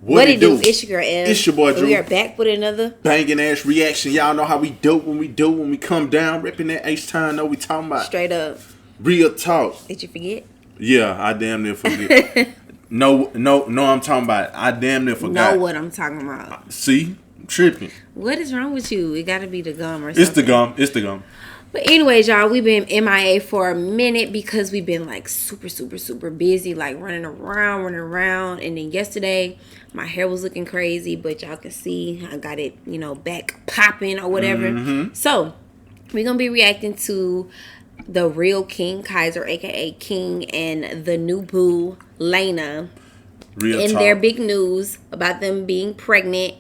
What it do? It's your girl M. It's your boy Drew. We are back with another banging ass reaction. Y'all know how we do when we come down, ripping that H-time. Know we talking about straight up real talk. Did you forget? Yeah, I damn near forget. No, I'm talking about. I damn near forgot. Know what I'm talking about? See, I'm tripping. What is wrong with you? It got to be the gum or something. It's the gum. But anyways, y'all, we've been MIA for a minute because we've been like super busy, like running around. And then yesterday, my hair was looking crazy, but y'all can see I got it, back popping or whatever. Mm-hmm. So we're going to be reacting to the real King Kaiser, aka King, and the new boo, Lena. Their big news about them being pregnant,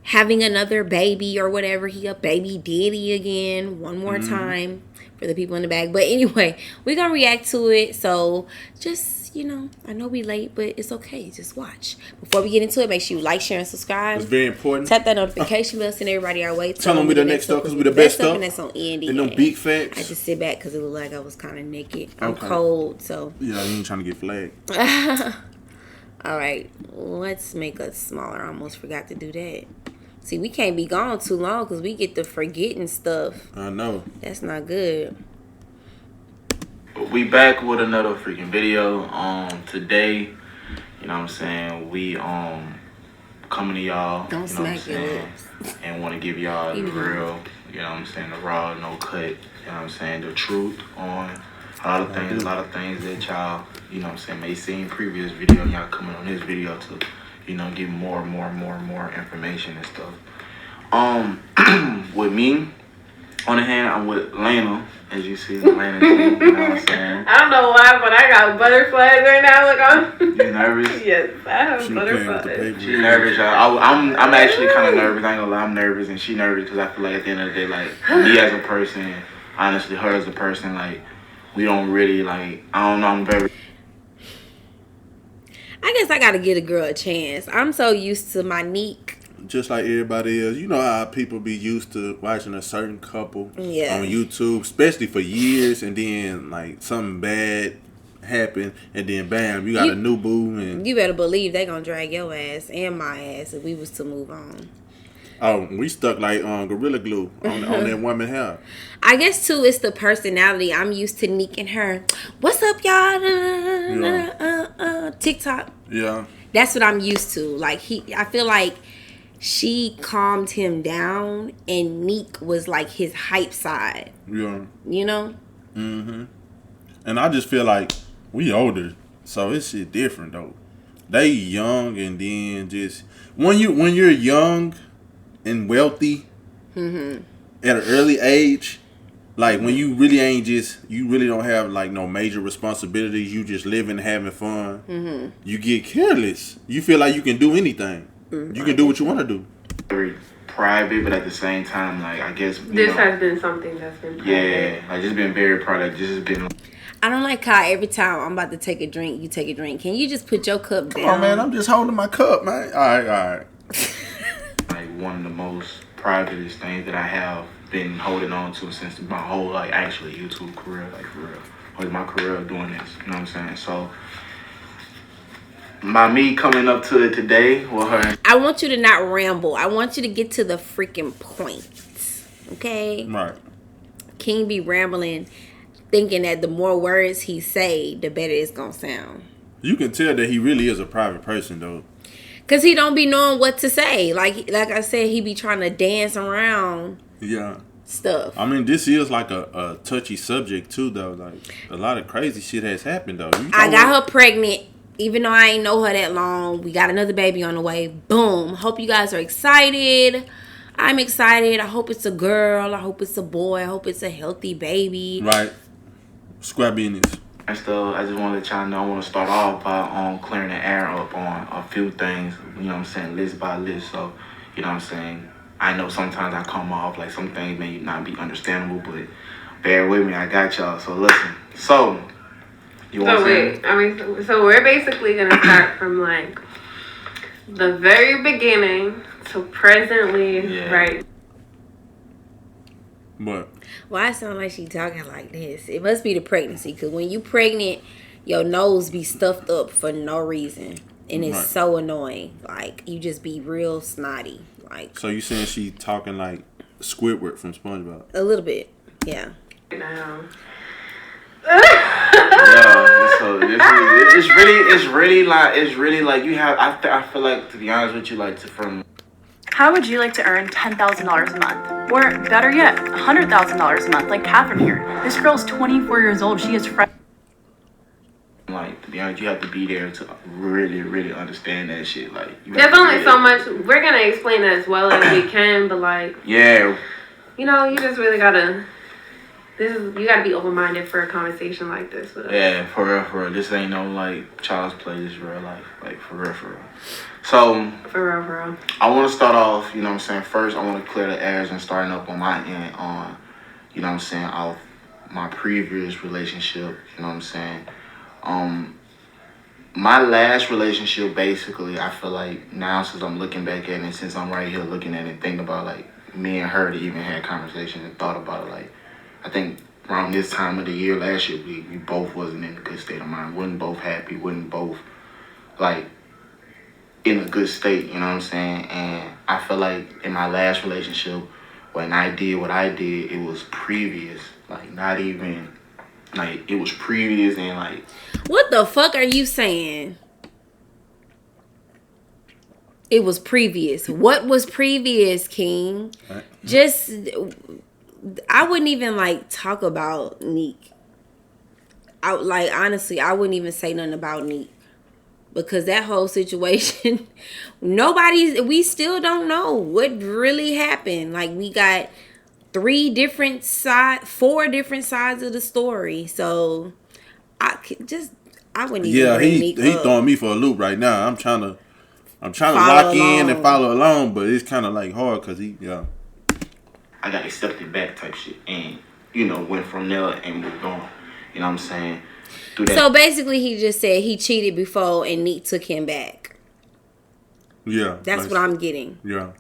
having another baby or whatever. He a baby daddy again one more time for the people in the back. But anyway, we're gonna react to it. So just I know we late, but it's okay. Just watch. Before we get into it, make sure you like, share, and subscribe. It's very important. Tap that notification bell, send everybody our way. Tell them we the next up because we the best up. And that's on E&D. And no big facts. I just sit back because it looked like I was kind of naked. I'm cold, so. Yeah, you ain't trying to get flagged. All right, let's make us smaller. I almost forgot to do that. See, we can't be gone too long because we get to forgetting stuff. I know. That's not good. We back with another freaking video. Today, you know what I'm saying, we coming to y'all, Don't smack your lips. And want to give y'all the real, you know what I'm saying, the raw, no cut, you know what I'm saying, the truth on a lot of things that y'all, you know what I'm saying, may see in previous video. Y'all coming on this video to, give more information and stuff. With me, on the hand, I'm with Lena, as you see, Lena, you know what I'm saying? I don't know why, but I got butterflies right now. Look, You nervous? Yes, I have butterflies. She nervous, y'all. I'm actually kind of nervous. I ain't gonna lie, I'm nervous, and she nervous because I feel like at the end of the day, like, me as a person, honestly, her as a person, like, we don't really, like, I don't know, I'm very... I guess I gotta give a girl a chance. I'm so used to my Neek. Just like everybody else. You know how people be used to watching a certain couple on YouTube, especially for years, and then like something bad happened, and then bam, you got a new boo. And you better believe they gonna drag your ass and my ass if we was to move on. Oh, we stuck like Gorilla Glue on that woman hair. I guess too, it's the personality. I'm used to Neek and her. What's up, y'all? TikTok. Yeah. That's what I'm used to. Like I feel like she calmed him down, and Neek was like his hype side. Yeah. You know. Mhm. And I just feel like we older, so it's shit different though. They young, and then just when you're young and wealthy at an early age, like when you really don't have like no major responsibilities, you just living, having fun, you get careless. You feel like you can do anything. You can do what you want to do. Very private, but at the same time, like, I guess this has been something that's been private. Yeah, like, just been very private. Just has been. I don't like how every time I'm about to take a drink, you take a drink. Can you just put your cup down? Come on, man. I'm just holding my cup, man. All right. Like, one of the most privatest things that I have been holding on to since my whole, like, actually YouTube career, like, for real. Like, my career of doing this, you know what I'm saying? So, by me coming up to it today with her. I want you to not ramble. I want you to get to the freaking point. Okay? Right. King be rambling, thinking that the more words he say, the better it's gonna sound. You can tell that he really is a private person, though. Cause he don't be knowing what to say. Like I said, he be trying to dance around. Yeah. Stuff. I mean, this is like a touchy subject too, though. Like a lot of crazy shit has happened, though. I got her pregnant, even though I ain't know her that long. We got another baby on the way. Boom. Hope you guys are excited. I'm excited. I hope it's a girl. I hope it's a boy. I hope it's a healthy baby. Right. Square business. And still, I just want to let y'all know, I want to start off by clearing the air up on a few things, you know what I'm saying, list by list. So, you know what I'm saying, I know sometimes I come off like some things may not be understandable, but bear with me, I got y'all. So listen. So, you want to say? I mean, so we're basically going to start from like the very beginning to presently, right? What? Why it sound like she talking like this? It must be the pregnancy, because when you pregnant, your nose be stuffed up for no reason. and it's Right. so annoying. Like, you just be real snotty. Like, So you saying she talking like Squidward from SpongeBob? a little bit, yeah. Now. Yeah, so it's really like you have. I feel like, to be honest with you, like from. How would you like to earn $10,000 a month? Or better yet, $100,000 a month like Catherine here. This girl's 24 years old. She is fresh. Like, to be honest, you have to be there to really, really understand that shit. Like, you There's have to only be so there. much. We're going to explain it as well as we can, but like, Yeah, you know, you just really got to, you got to be open-minded for a conversation like this with us. yeah, for real. This ain't no like child's play. This real life, like for real. So For real. I want to start off. You know what I'm saying. First, I want to clear the airs and starting up on my end on, you know what I'm saying, off my previous relationship. You know what I'm saying. My last relationship, basically, I feel like now, since I'm looking back at it, and since I'm right here looking at it and thinking about, like, me and her to even had conversations and thought about it, like, I think around this time of the year last year, we both wasn't in a good state of mind. Wasn't both happy, wasn't both, like, in a good state, you know what I'm saying? And I feel like in my last relationship, when I did what I did, it was previous, like, not even... Like, it was previous and, like... What the fuck are you saying? It was previous. What was previous, King? Right. Just... I wouldn't even, like, talk about Neek. Honestly, I wouldn't even say nothing about Neek. Because that whole situation... we still don't know what really happened. Like, we got... 4 different sides of the story. So I wouldn't even bring Neek he up. throwing me for a loop right now. I'm trying to Follow lock in along. and follow along, but it's kind of like hard because I got accepted back type shit. And, you know, went from there and moved on. You know what I'm saying? Through that. So basically he just said he cheated before and Neek took him back. Yeah. That's what I'm getting. Yeah.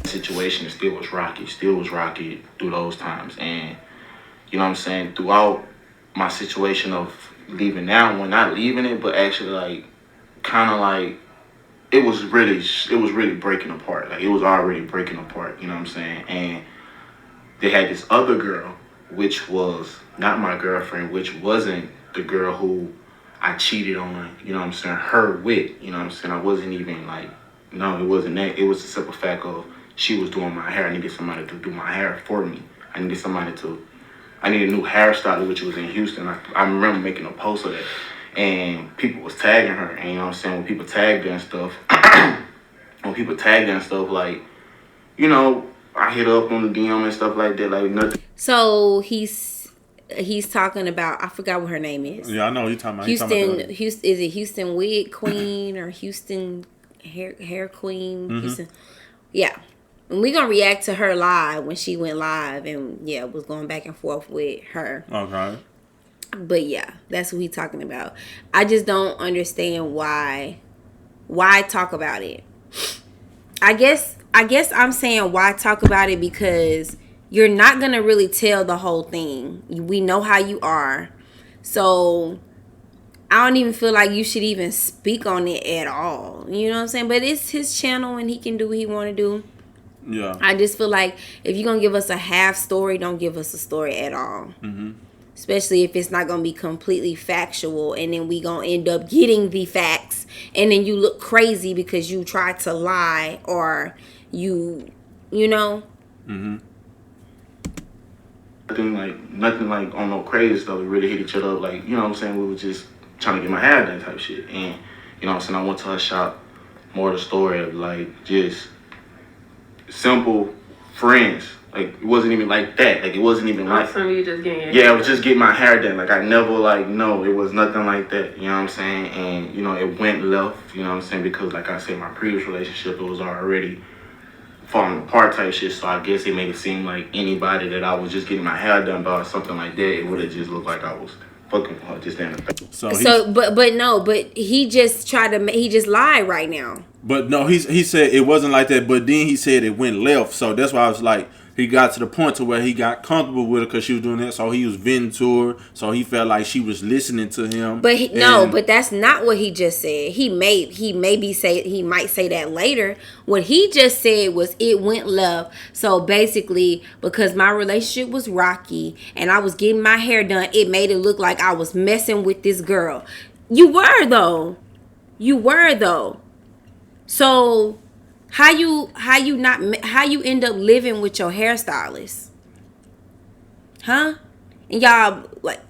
Situation still was rocky through those times. And, you know what I'm saying? Throughout my situation of leaving now, well, not leaving it, but actually, like, kind of like, it was really breaking apart. Like, it was already breaking apart, you know what I'm saying? And they had this other girl, which was not my girlfriend, which wasn't the girl who I cheated on, you know what I'm saying, her with, you know what I'm saying? I wasn't even like, no, it wasn't that. It was the simple fact of she was doing my hair. I needed somebody to do my hair for me. I needed a new hairstyle, which was in Houston. I remember making a post of that. And people was tagging her. And you know what I'm saying? When people tagged her and stuff, like, you know, I hit up on the DM and stuff like that, like nothing. So he's talking about, I forgot what her name is. Yeah, I know what you're talking about. Houston, is it Houston Wig Queen or Houston Hair Queen? Mm-hmm. Houston, yeah. And we're going to react to her live when she went live and, yeah, was going back and forth with her. Okay. But, yeah, that's what he's talking about. I just don't understand why talk about it. I guess I'm saying why talk about it because you're not going to really tell the whole thing. We know how you are. So I don't even feel like you should even speak on it at all. You know what I'm saying? But it's his channel and he can do what he want to do. Yeah. I just feel like if you're going to give us a half story, don't give us a story at all. Mm-hmm. Especially if it's not going to be completely factual and then we going to end up getting the facts and then you look crazy because you tried to lie or you know. Mm-hmm. Nothing like on no crazy stuff. We really hit each other up. Like, you know what I'm saying? We were just trying to get my hair done type shit. And, you know what I'm saying? I went to her shop. More of the story of, like, just simple friends. Like, it wasn't even like that. Like, it wasn't even like... Some of you just getting your Yeah, I was just getting my hair done. Like, I never, like, no, it was nothing like that. You know what I'm saying? And, you know, it went left, you know what I'm saying? Because, like I said, my previous relationship, it was already falling apart type shit. So I guess it made it seem like anybody that I was just getting my hair done by or something like that, it would have just looked like I was fucking with her just in the face. But he just lied right now. But no, he said it wasn't like that. But then he said it went left. So that's why I was like, he got to the point to where he got comfortable with her because she was doing that. So he was venting to her. So he felt like she was listening to him. But but that's not what he just said. He might say that later. What he just said was it went left. So basically, because my relationship was rocky and I was getting my hair done, it made it look like I was messing with this girl. You were though. So how you end up living with your hairstylist? Huh? And y'all like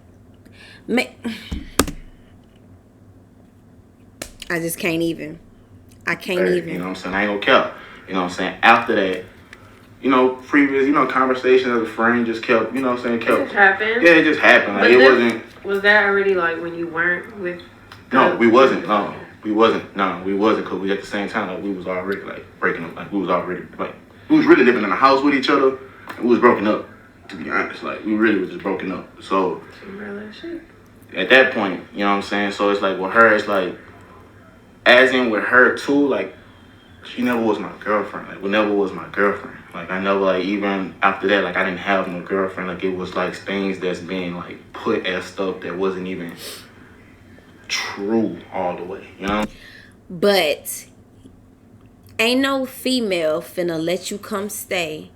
I just can't even. I can't even. You know what I'm saying? I ain't gonna care. You know what I'm saying? After that, you know, previous, you know, conversation as a friend just kept, you know what I'm saying? It just happened? Yeah, it just happened. Like, it wasn't. Was that already like when you weren't with? No, we wasn't. No, we wasn't. No, we wasn't, because we at the same time, like, we was already, like, breaking up. Like, we was really living in a house with each other, and we was broken up, to be honest. Like, we really was just broken up. So, at that point, you know what I'm saying? So, it's like, with her, it's like, as in with her, too, like, she never was my girlfriend. Like, we never was my girlfriend. Like, I never, like, even after that, like, I didn't have no girlfriend. Like, it was, like, things that's being, like, put as stuff that wasn't even true all the way, you know? But ain't no female finna let you come stay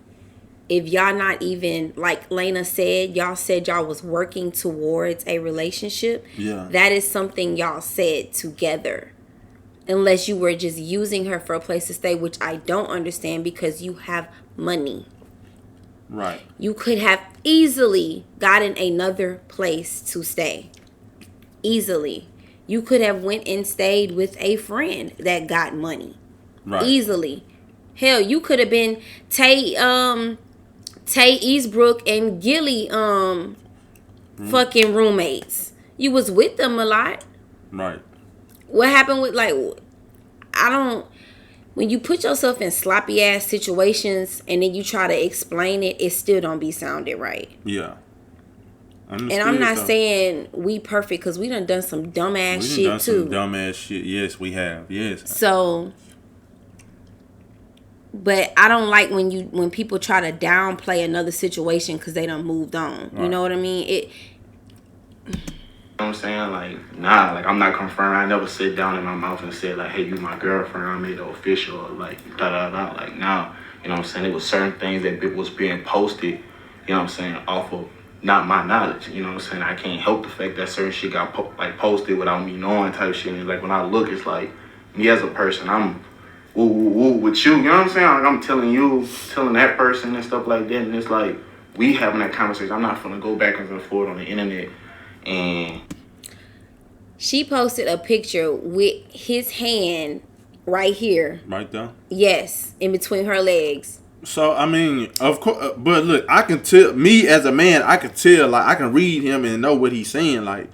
if y'all not even, like Lena said, y'all said y'all was working towards a relationship. Yeah. That is something y'all said together. Unless you were just using her for a place to stay, which I don't understand because you have money. Right. You could have easily gotten another place to stay. Easily. You could have went and stayed with a friend that got money. Right. Easily. Hell, you could have been Tay Eastbrook and Gilly fucking roommates. You was with them a lot. Right. What happened with, like, when you put yourself in sloppy ass situations and then you try to explain it, it still don't be sounded right. Yeah. And I'm not saying we perfect, because we done some dumbass shit too. Some dumbass shit. Yes, we have. Yes. So, but I don't like when people try to downplay another situation because they done moved on. Right. You know what I mean? You know what I'm saying? Like, nah, like, I'm not confirmed. I never sit down in my mouth and said, like, hey, you my girlfriend, I made it official, or like, da-da-da. Like, nah. You know what I'm saying? It was certain things that was being posted, you know what I'm saying, off of not my knowledge. You know what I'm saying? I can't help the fact that certain shit got posted without me knowing type shit. And like, when I look, it's like, me as a person, I'm woo with you. You know what I'm saying? Like, I'm telling that person and stuff like that. And it's like, we having that conversation. I'm not gonna go back and forth on the internet. And she posted a picture with his hand right here. Right there? Yes, in between her legs. So, I mean, of course, but look, I can tell, me as a man, I can tell, like, I can read him and know what he's saying. Like,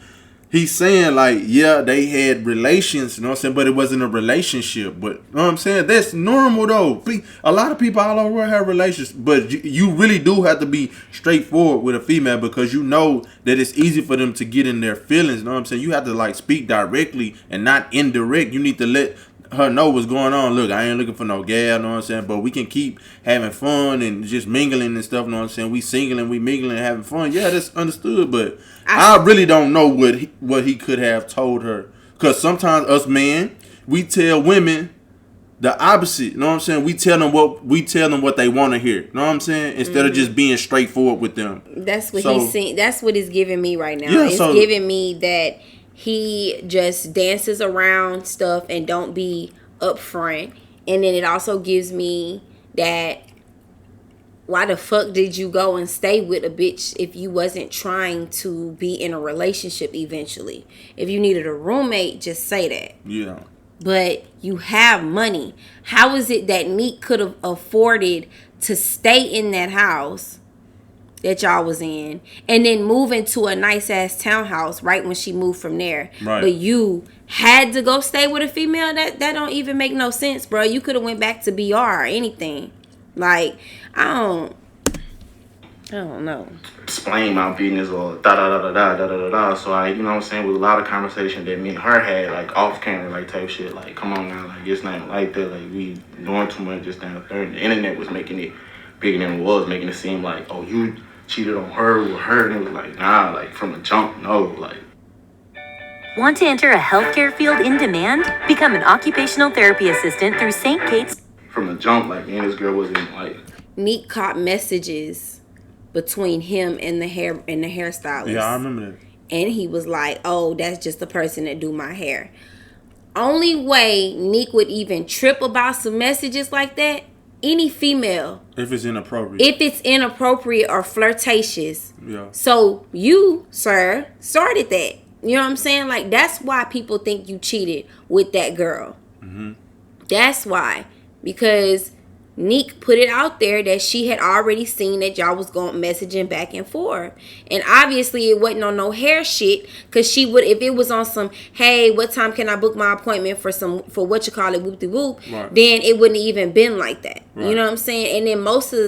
he's saying, like, yeah, they had relations, you know what I'm saying, but it wasn't a relationship. But, you know what I'm saying, that's normal, though. A lot of people all over the world have relations, but you really do have to be straightforward with a female, because you know that it's easy for them to get in their feelings, you know what I'm saying? You have to, like, speak directly and not indirect. You need to let her know what's going on. Look, I ain't looking for no gal, you know what I'm saying? But we can keep having fun and just mingling and stuff, you know what I'm saying? We singling, we mingling and having fun. Yeah, that's understood, but I really don't know what he could have told her. Because sometimes us men, we tell women the opposite, you know what I'm saying? We tell them what they want to hear, you know what I'm saying? Instead of just being straightforward with them. That's what he's saying. That's what it's giving me right now. Yeah, it's giving me that he just dances around stuff and don't be upfront. And then it also gives me that, why the fuck did you go and stay with a bitch if you wasn't trying to be in a relationship eventually? If you needed a roommate, just say that. Yeah. But you have money. How is it that Neek could have afforded to stay in that house that y'all was in and then move into a nice ass townhouse right when she moved from there? Right. But you had to go stay with a female? That don't even make no sense, bro. You could have went back to BR or anything. Like, I don't know. Explain my business or da. So I, you know what I'm saying, with a lot of conversation that me and her had, like, off camera, like, type shit, like, come on now, like, it's not like that, like, we doing too much, just down the third. The internet was making it bigger than it was, making it seem like, oh, you cheated on her with her, and it was like, nah, like from the jump, no, like. Want to enter a healthcare field in demand? Become an occupational therapy assistant through St. Kate's. From the jump, like, me and this girl wasn't like. Neek caught messages between him and the hairstylist. Yeah, I remember that. And he was like, oh, that's just the person that do my hair. Only way Neek would even trip about some messages like that, any female. If it's inappropriate. If it's inappropriate or flirtatious. Yeah. So you, sir, started that. You know what I'm saying? Like, that's why people think you cheated with that girl. Mm-hmm. That's why. Because Neek put it out there that she had already seen that y'all was going messaging back and forth. And obviously it wasn't on no hair shit. Because she would, if it was on some, hey, what time can I book my appointment for what you call it, whoop-de-whoop, right, then it wouldn't even been like that. Right. You know what I'm saying? And then most of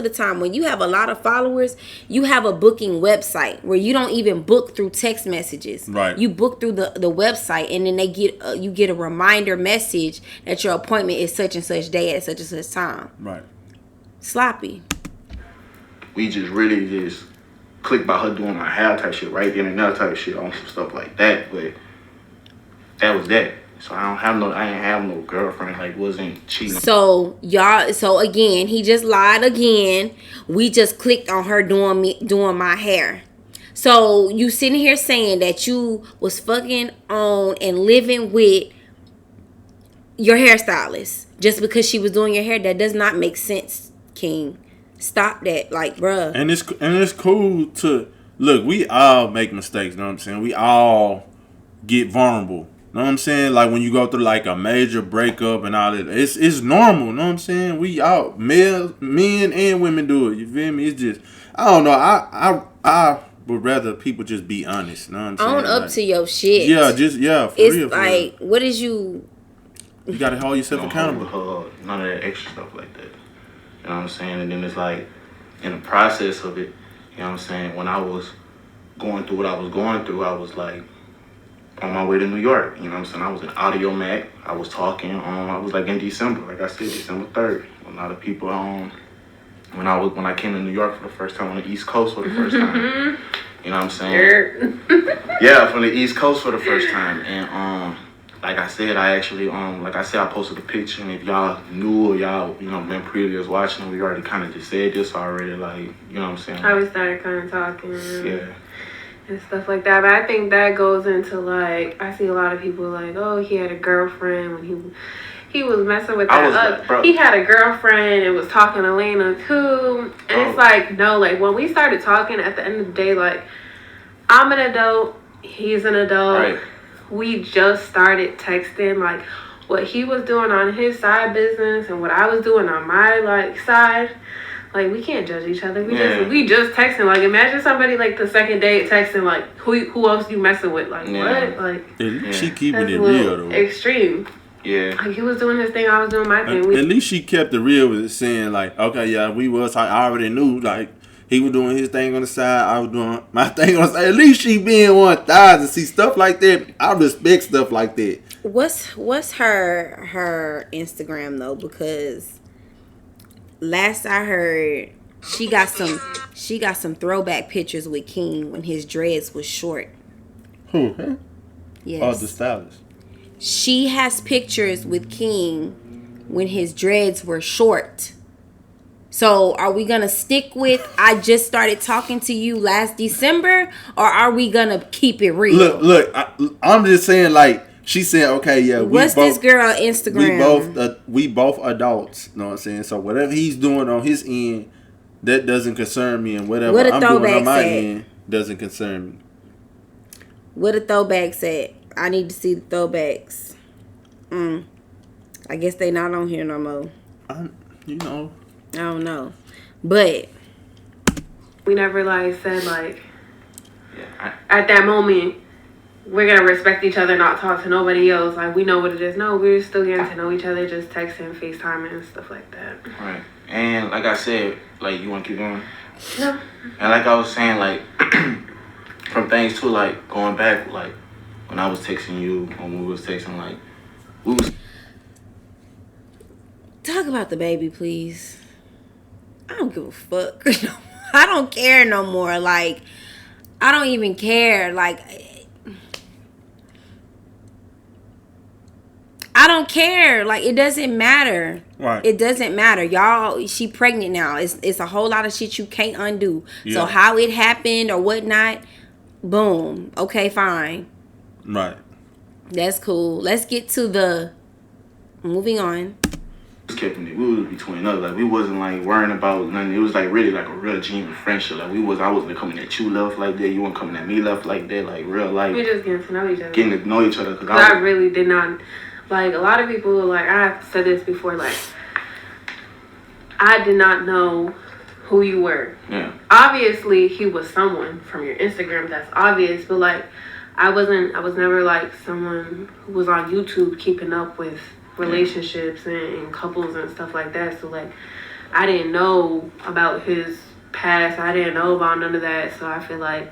the time when you have a lot of followers, you have a booking website where you don't even book through text messages. Right. You book through the website, and then they you get a reminder message that your appointment is such and such day at such and such time. Right. Sloppy. We just really just clicked by her doing my hair type shit right then and there type shit on some stuff like that, but that was that. So I ain't have no girlfriend, like, wasn't cheating. So again, he just lied again. We just clicked on her doing my hair. So you sitting here saying that you was fucking on and living with your hairstylist just because she was doing your hair? That does not make sense, King. Stop that, like, bruh. And it's cool to look. We all make mistakes. Know what I'm saying? We all get vulnerable. Know what I'm saying? Like when you go through like a major breakup and all that, it's normal. Know what I'm saying? We all men and women do it. You feel me? It's just I don't know. I would rather people just be honest. Know what I'm saying? Own up to your shit. Yeah, for it's real. Like, what is you? You gotta hold yourself accountable. None of that extra stuff like that. You know what I'm saying? And then it's like in the process of it. You know what I'm saying? When I was going through what I was going through, I was like on my way to New York. You know what I'm saying? I was in Audio Mac. I was talking. I was like in December, like I said, December 3rd. A lot of people when I came to New York for the first time on the East Coast for the first time. You know what I'm saying? Yeah, from the East Coast for the first time. And like I said, I actually I posted a picture, and if y'all knew or y'all been previous watching, we already kind of just said this already. Like, you know what I'm saying? How we started kind of talking. Yeah. And stuff like that. But I think that goes into, like, I see a lot of people like, oh, he had a girlfriend when he was messing with that. He had a girlfriend and was talking to Lena too. And it's like, no, like when we started talking, at the end of the day, like, I'm an adult, he's an adult. Right. We just started texting, like what he was doing on his side business and what I was doing on my like side. Like, we can't judge each other. We just texting. Like, imagine somebody like the second date texting like, who else you messing with? Like, what? Like, she keeping it real though. Extreme. Yeah. Like, he was doing his thing, I was doing my thing. At least she kept it real with it, saying like, okay, yeah, I already knew, like, he was doing his thing on the side, I was doing my thing on the side. At least she being 1,000. See, stuff like that, I respect stuff like that. What's her Instagram though? Because last I heard, she got some throwback pictures with King when his dreads was short. Who? Huh? Yes. Oh, the stylist. She has pictures with King when his dreads were short. So are we gonna stick with I just started talking to you last December, or are we gonna keep it real? Look, I'm just saying, like, she said, okay, yeah. What's this girl Instagram? We both adults. You know what I'm saying? So whatever he's doing on his end, that doesn't concern me, and whatever I'm doing on my end doesn't concern me. What a throwback at? I need to see the throwbacks. I guess they not on here no more. I don't know, but we never like said like at that moment we're gonna respect each other, not talk to nobody else. Like, we know what it is. No, we're still getting to know each other, just texting, FaceTiming, and stuff like that. Right. And like I said, like, you want to keep going? No. And like I was saying, like, from things too, like, going back, like, when I was texting you, when we was texting, like, we was... Talk about the baby, please. give a fuck. I don't care no more. Like, I don't even care. Like, I don't care. Like, it doesn't matter. Right. It doesn't matter. Y'all, she pregnant now. It's a whole lot of shit you can't undo. Yeah. So how it happened or whatnot, boom. Okay, fine. Right. That's cool. Let's get to the moving on. Just keeping it. We was between us. Like, we wasn't like worrying about nothing. It was like really like a real genuine friendship. Like, I wasn't coming at you left like that. You weren't coming at me left like that. Like, real life. We just getting to know each other. Getting to know each other. Cause I really did not. Like, a lot of people, like, I've said this before, like, I did not know who you were. Yeah. Obviously, he was someone from your Instagram. That's obvious. But, like, I was never, like, someone who was on YouTube keeping up with relationships and couples and stuff like that. So, like, I didn't know about his past. I didn't know about none of that. So, I feel like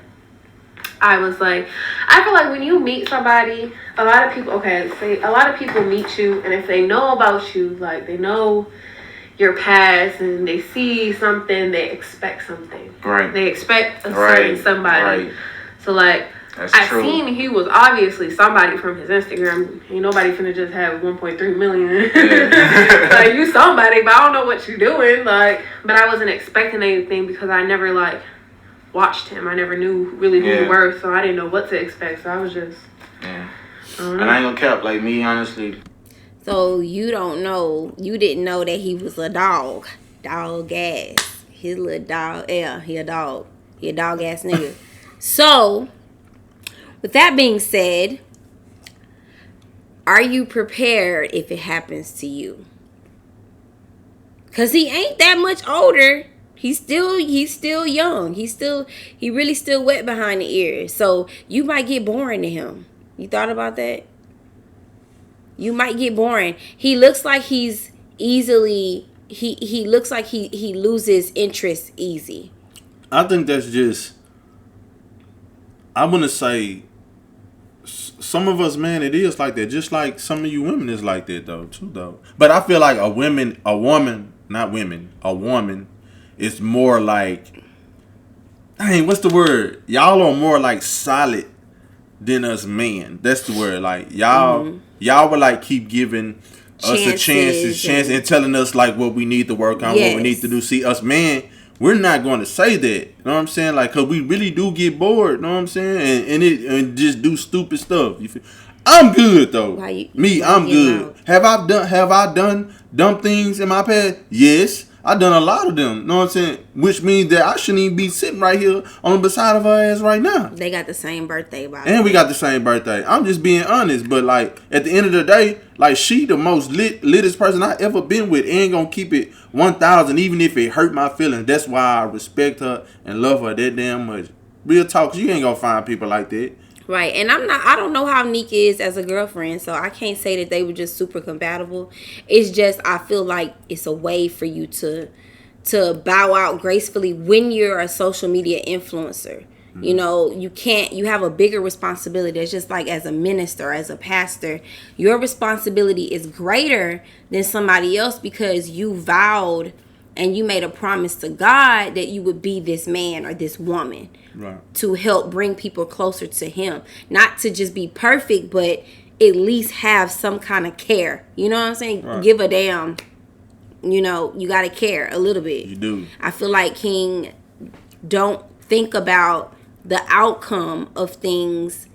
when you meet somebody, a lot of people meet you, and if they know about you, like, they know your past and they see something, they expect something. Right. They expect a certain somebody. Right. So, like, That's true. seen he was obviously somebody from his Instagram. Ain't nobody finna just have 1.3 million. Yeah. Like, you somebody, but I don't know what you doing. Like, but I wasn't expecting anything because I never, like, watched him. I never knew really who you were, so I didn't know what to expect. So I was just, and I ain't gonna cap, like, me, honestly. So you didn't know that he was a dog ass. His little dog, yeah, he a dog ass nigga. So with that being said, are you prepared if it happens to you? Cause he ain't that much older. He's still young. He really still wet behind the ears. So you might get boring to him. You thought about that? You might get boring. He looks like he's easily he looks like he loses interest easy. I think that's just, I want to say, some of us, man, it is like that. Just like some of you women is like that too. But I feel like a woman it's more like, dang, what's the word? Y'all are more like solid than us men. That's the word. Like, y'all would like keep giving us a chance and telling us like what we need to work on, what we need to do. See, us men, we're not going to say that. You know what I'm saying? Like, cause we really do get bored. You know what I'm saying? And just do stupid stuff. You feel? I'm good though. I'm good. Have I done dumb things in my past? Yes. I done a lot of them, you know what I'm saying? Which means that I shouldn't even be sitting right here on the beside of her ass right now. They got the same birthday, by the way. And we got the same same birthday. I'm just being honest, but like at the end of the day, like she the most littest person I ever been with. Ain't gonna keep it 1,000, even if it hurt my feelings. That's why I respect her and love her that damn much. Real talk, 'cause you ain't gonna find people like that. Right, and I don't know how Nika is as a girlfriend, so I can't say that they were just super compatible. It's just, I feel like it's a way for you to bow out gracefully when you're a social media influencer. Mm-hmm. You know, you have a bigger responsibility. It's just like as a minister, as a pastor, your responsibility is greater than somebody else because you vowed and you made a promise to God that you would be this man or this woman. Right. To help bring people closer to him. Not to just be perfect, but at least have some kind of care. You know what I'm saying? Right. Give a damn. You know, you got to care a little bit. You do. I feel like King don't think about the outcome of things.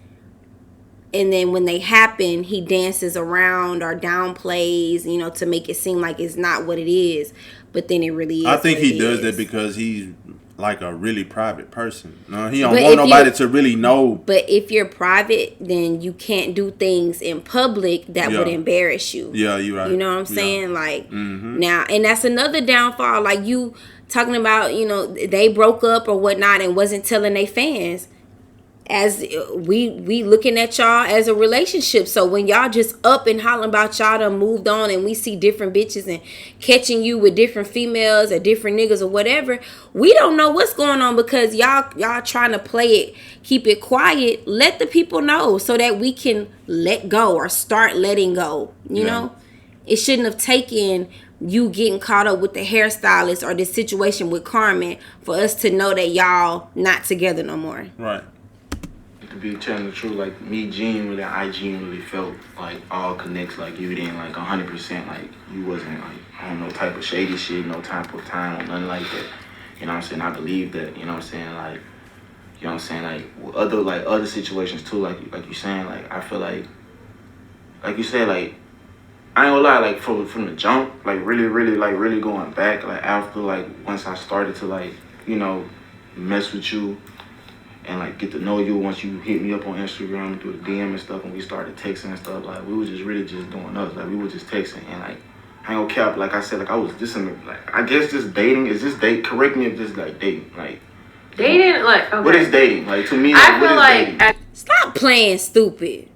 And then when they happen, he dances around or downplays, you know, to make it seem like it's not what it is. But then it really is. I think he does that because he's like a really private person. No, he don't want nobody to really know. But if you're private, then you can't do things in public that would embarrass you. Yeah, you're right. You know what I'm saying? Like, now, and that's another downfall. Like, you talking about, you know, they broke up or whatnot and wasn't telling their fans. As we looking at y'all as a relationship. So when y'all just up and hollering about y'all done moved on and we see different bitches and catching you with different females or different niggas or whatever, we don't know what's going on because y'all trying to play it, keep it quiet. Let the people know so that we can let go or start letting go. You know, it shouldn't have taken you getting caught up with the hairstylist or this situation with Carmen for us to know that y'all not together no more. Right. To be telling the truth, like me genuinely, I genuinely felt like all connects, like you didn't like 100%, like you wasn't like on no type of shady shit, no type of time or nothing like that. You know what I'm saying? I believe that, you know what I'm saying? Like, you know what I'm saying? Like other situations too, like you saying, like I feel like you said, like I ain't gonna lie, like from the jump, like really going back, like after like once I started to like, you know, mess with you and like get to know you, once you hit me up on Instagram through the DM and stuff, and we started texting and stuff, like we was just really just doing us, like we were just texting and like I ain't gonna cap, like I said, like I was just in like I guess just dating, is this date? Correct me if this is like dating, like dating, like okay. What is dating? Like to me, like, I feel like stop playing stupid.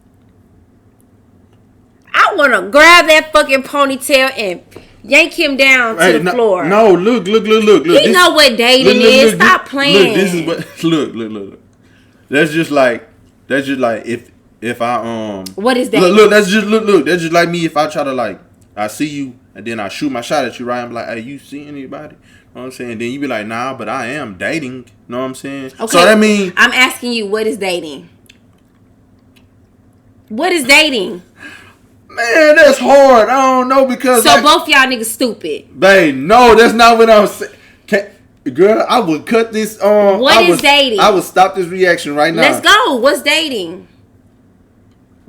I want to grab that fucking ponytail and yank him down to the floor. No, look. He this, know what dating is. Stop playing. Look, this is what. Look. That's just like if I What is that? Look. That's just like me. If I try to like, I see you and then I shoot my shot at you, right? I'm like, hey, you see anybody? You know what I'm saying? Then you be like, nah, but I am dating. You know what I'm saying? Okay. So that means I'm asking you, what is dating? What is dating? Man, that's hard. I don't know because so both y'all niggas stupid. Babe, no, that's not what I'm saying. Girl, I would cut this on. What is dating? I would stop this reaction right now. Let's go. What's dating?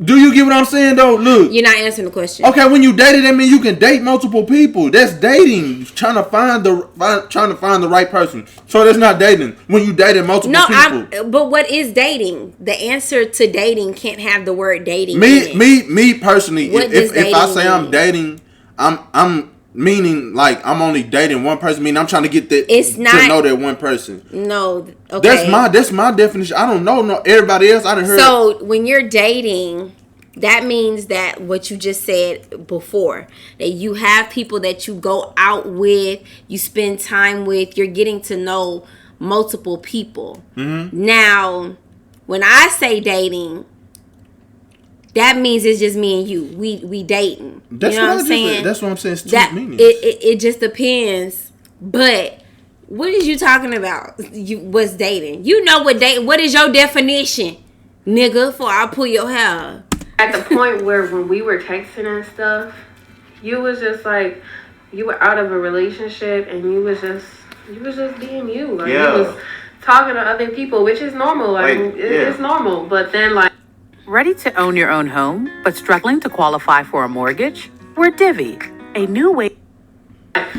Do you get what I'm saying though? Look, you're not answering the question. Okay, when you dated, that means you can date multiple people. That's dating. Trying to find the right person. So that's not dating. When you dated multiple people. But what is dating? The answer to dating can't have the word dating. Me personally. If I say I'm dating, I'm meaning like I'm only dating one person. Meaning I'm trying to get that. It's not to know that one person. No. Okay. That's my definition. I don't know. No, everybody else I done heard. So when you're dating, that means that what you just said before, that you have people that you go out with, you spend time with, you're getting to know multiple people. Mm-hmm. Now, when I say dating, that means it's just me and you. We dating. That's, you know what I'm saying? That's what I'm saying. It's two meanings. It just depends. But what is you talking about? What's dating? You know what dating? What is your definition, nigga? Before I pull your hair. At the point where when we were texting and stuff, you was just like, you were out of a relationship and you was just being you. Like, you was talking to other people, which is normal. Like it's normal. But then like, ready to own your own home, but struggling to qualify for a mortgage? We're Divvy, a new way.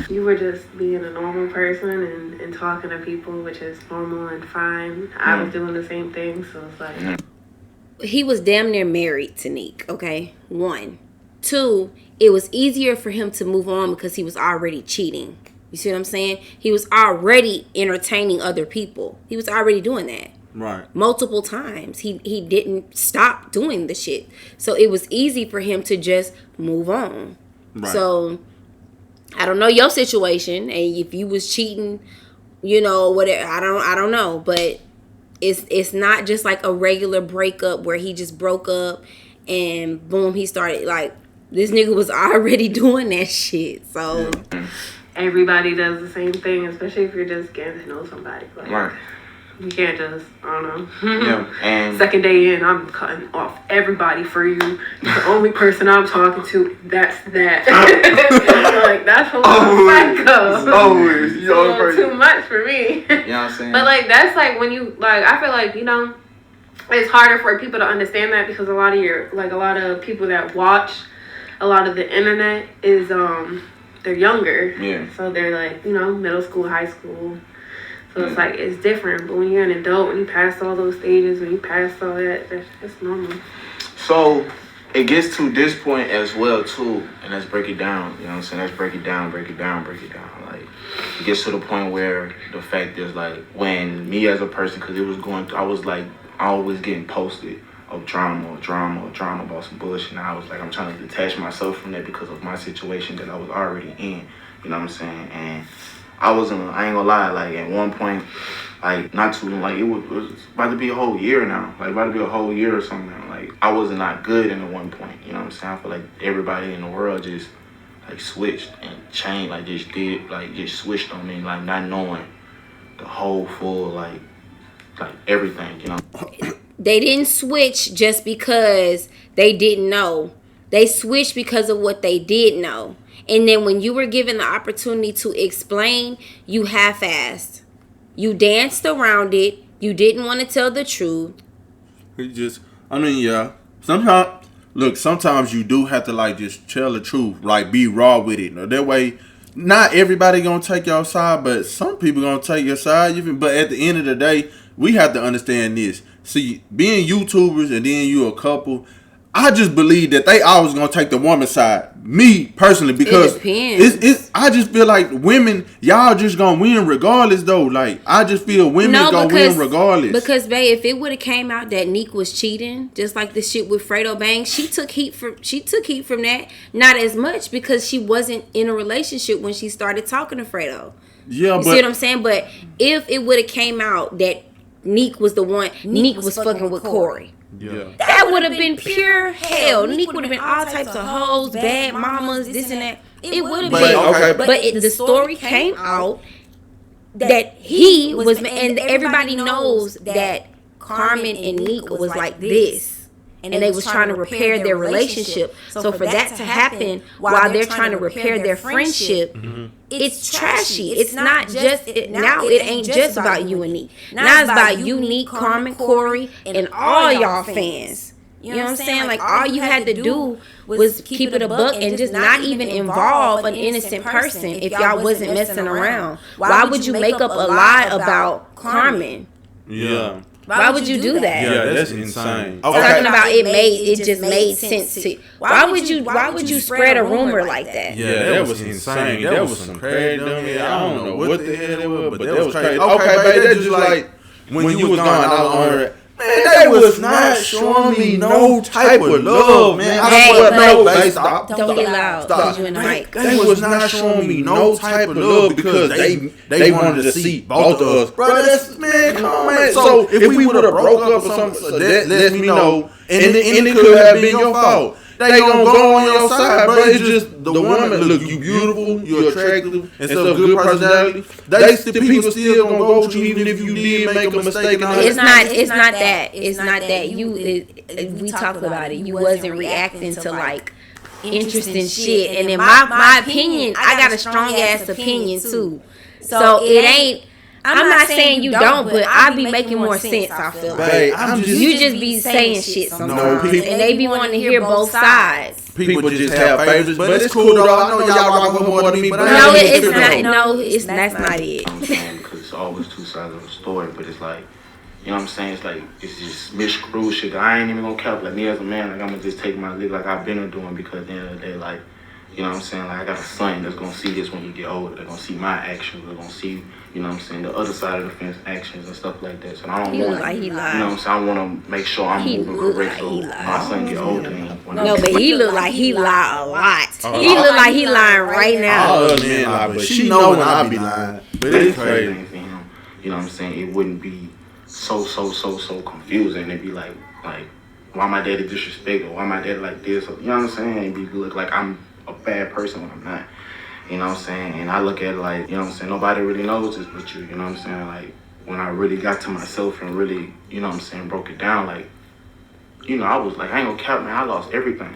You were just being a normal person and talking to people, which is normal and fine. I was doing the same thing, so it's like. He was damn near married to Neek, okay? 1. 2, it was easier for him to move on because he was already cheating. You see what I'm saying? He was already entertaining other people. He was already doing that. Right. Multiple times. He didn't stop doing the shit. So it was easy for him to just move on. Right. So I don't know your situation, and if you was cheating, you know, whatever, I don't know, but it's not just like a regular breakup where he just broke up and boom, he started like, this nigga was already doing that shit. So everybody does the same thing, especially if you're just getting to know somebody. Like, right. You can't just, I don't know. Yeah, and second day in, I'm cutting off everybody for you. The only person I'm talking to, that's that. Like, that's a little psycho. Always. It's a little too much for me. You know what I'm saying? But, like, that's like when you, like, I feel like, you know, it's harder for people to understand that because a lot of people that watch a lot of the internet is, they're younger. Yeah. So they're like, you know, middle school, high school. So it's like, it's different. But when you're an adult, when you pass all those stages, when you pass all that, that's normal. So it gets to this point as well, too. And let's break it down. You know what I'm saying? Let's break it down. Like, it gets to the point where the fact is, like, when me as a person, because it was going through, I was, like, always getting posted of drama about some bullshit. And I was like, I'm trying to detach myself from that because of my situation that I was already in. You know what I'm saying? And I ain't gonna lie, like at one point, like not too long, like it was about to be a whole year now, like about to be a whole year or something. Like I was not good in at one point, you know what I'm saying? I feel like everybody in the world just like switched and changed, like just switched on me, like not knowing the whole full like everything, you know. They didn't switch just because they didn't know. They switched because of what they did know. And then when you were given the opportunity to explain, you half-assed. You danced around it. You didn't want to tell the truth. Yeah. Sometimes you do have to like just tell the truth, like be raw with it. That way, not everybody gonna take your side, but some people gonna take your side. But at the end of the day, we have to understand this. See, being YouTubers and then you a couple, I just believe that they always gonna take the woman's side. Me personally, because it's I just feel like women, y'all just gonna win regardless though. Like I just feel women gonna win regardless. Because babe, if it would have came out that Neek was cheating, just like the shit with Fredo Bang, she took heat from that. Not as much because she wasn't in a relationship when she started talking to Fredo. Yeah, see what I'm saying? But if it would have came out that Neek was the one, Neek was fucking with Corey. Yeah. That would have been pure hell. Neek would have been all types of hoes, bad mamas, this and that. It would have been. But the story came out that he was, and everybody knows that Carmen and Neek was like this. And they was trying to repair their relationship. So for that to happen while they're trying to repair their friendship, it's trashy. It's not just, now it ain't just about you and Neek. Now it's about you, Neek, Carmen, Corey, and all y'all fans. You know what I'm saying? Like all you had to do was keep it a buck and just not even involve an innocent person if y'all wasn't messing around. Why would you make up a lie about Carmen? Yeah. Why would you do that? Yeah, that's insane. Talking about it just made sense to. Why would you spread a rumor like that? Yeah, that was insane. That was some crazy. I don't know what the hell it was, but that was crazy. Okay, babe, that's just like when you was gone, I was on her. Man, they was not showing me no type of love, man. Stop. Don't get loud. Stop. You in the mic. They was not showing me no type of love because they wanted to see both of us. Bro, that's, man, come on, man. So if we would have broke up or something, so that lets me know, and it could have been your fault. They gonna go on your side, bro. It's just the woman. Look, you beautiful, you attractive, and stuff, good personality. The people still gonna go with you even if you did make a mistake. It's not that. We talked about it. You wasn't reacting to like interesting shit. And in my opinion, I got a strong ass opinion too. So it ain't. I'm not saying you don't, but I be making more sense, I feel like. You just be saying shit sometimes. And they be wanting to hear both sides. People just have favorites, but it's cool though. I know y'all rock with more than me, but no, it's not. No, that's not it. I'm saying, because it's always two sides of the story, but it's like, you know what I'm saying? It's like, it's just miscrew shit. I ain't even gonna cap. Like, me as a man, like, I'm gonna just take my lick like I've been doing, because at the end of the day, like, you know what I'm saying? Like, I got a son that's gonna see this when you get older. They're gonna see my actions. They're gonna see, you know what I'm saying, the other side of the fence actions and stuff like that. So I don't want, like he lied. You know what I'm saying? I want to make sure I'm moving correct so my son get older. No, but he look like he lie a lot. He look like he lying right now. All other men lie, but she know when I be lying. But it's crazy. For him, you know what I'm saying? It wouldn't be so confusing. It'd be like, why my daddy disrespectful? Why my daddy like this? You know what I'm saying? It'd be look like I'm a bad person when I'm not. You know what I'm saying? And I look at it like, you know what I'm saying, nobody really knows this but you. You know what I'm saying? Like, when I really got to myself and really, you know what I'm saying, broke it down, like, you know, I was like, I ain't gonna cap, man, I lost everything.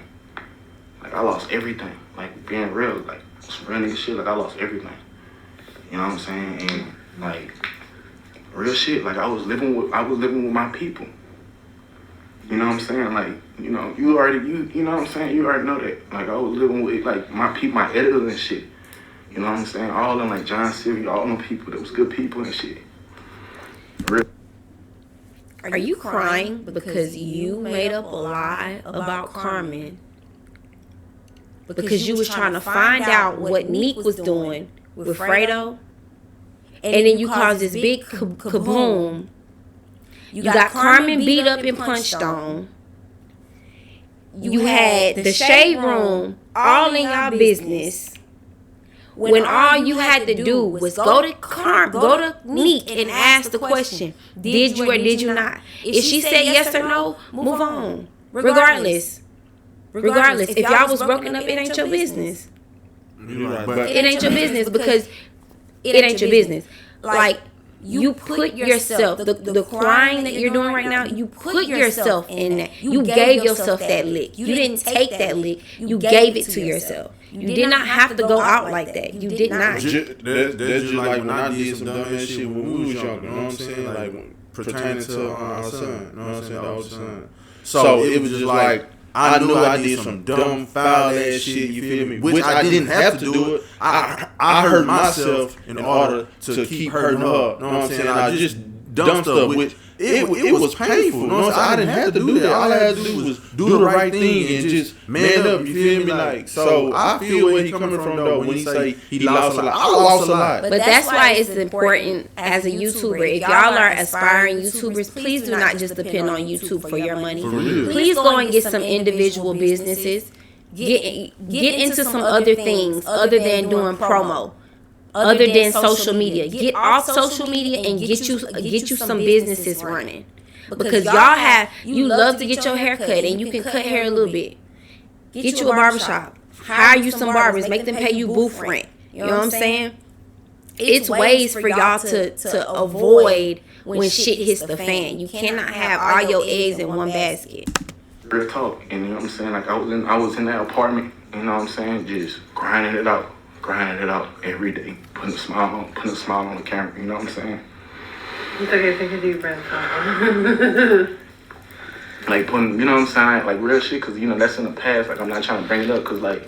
Like, I lost everything. Like, being real, like, some real nigga shit, like, I lost everything. You know what I'm saying? And, like, real shit, like, I was living with my people. You know what I'm saying? Like, you know, you know what I'm saying? You already know that. Like, I was living with, like, my people, my editors and shit. You know what I'm saying? All them, like, John Sylvia, all them people that was good people and shit. Real. Are you crying because you made up a lie about Carmen? Because you was trying to find out what Neek was doing with Fredo? And then you caused this big kaboom. You got Carmen beat up and punched on. You had the shade room all in y'all business. When all you had to do was go to Neek and ask the question, did you or did you not? If she said yes or no, move on. Regardless. If y'all was broken up, it ain't your business. But it ain't your business because it ain't your business. Like, you put yourself, the crying that you're doing right now, you put yourself in that. You gave yourself that lick. You didn't take that lick. You gave it to yourself. You did not have to go out like that. You did not. That's just like when I did some dumb ass shit when we was younger. You know what I'm saying? Like pertaining to our son. You know what I'm saying? The oldest son. So it was just like, I knew I did some dumb, foul ass shit, you feel me? Which I didn't have to do it. I hurt myself in order to keep hurting her. You know what I'm saying? I just dumb stuff, which it was painful. You know what I'm saying? I didn't have to do that. All I had to do was do the right thing and just man up, you feel me? Like, so I feel where he coming from though when he say he lost a lot. I lost a lot. But that's why it's important as a YouTuber. If y'all are aspiring YouTubers, please do not just depend on YouTube for your money. Please go and get some individual businesses. Get into some other things other than doing promo. Other than social media. Get off social media and get you some businesses running. Because you love to get your hair cut and you can cut hair a little bit. Get you a barbershop. Hire you some barbers. Make them pay you booth rent. You know what I'm saying? It's ways for y'all to avoid when shit hits the fan. You cannot have all your eggs in one basket. Real talk, and you know what I'm saying? Like I was in that apartment, you know what I'm saying? Just grinding it out every day, putting a smile on the camera, you know what I'm saying? It's okay, take a deep breath. Like putting, you know what I'm saying? Like real shit, cause you know that's in the past. Like I'm not trying to bring it up, cause like,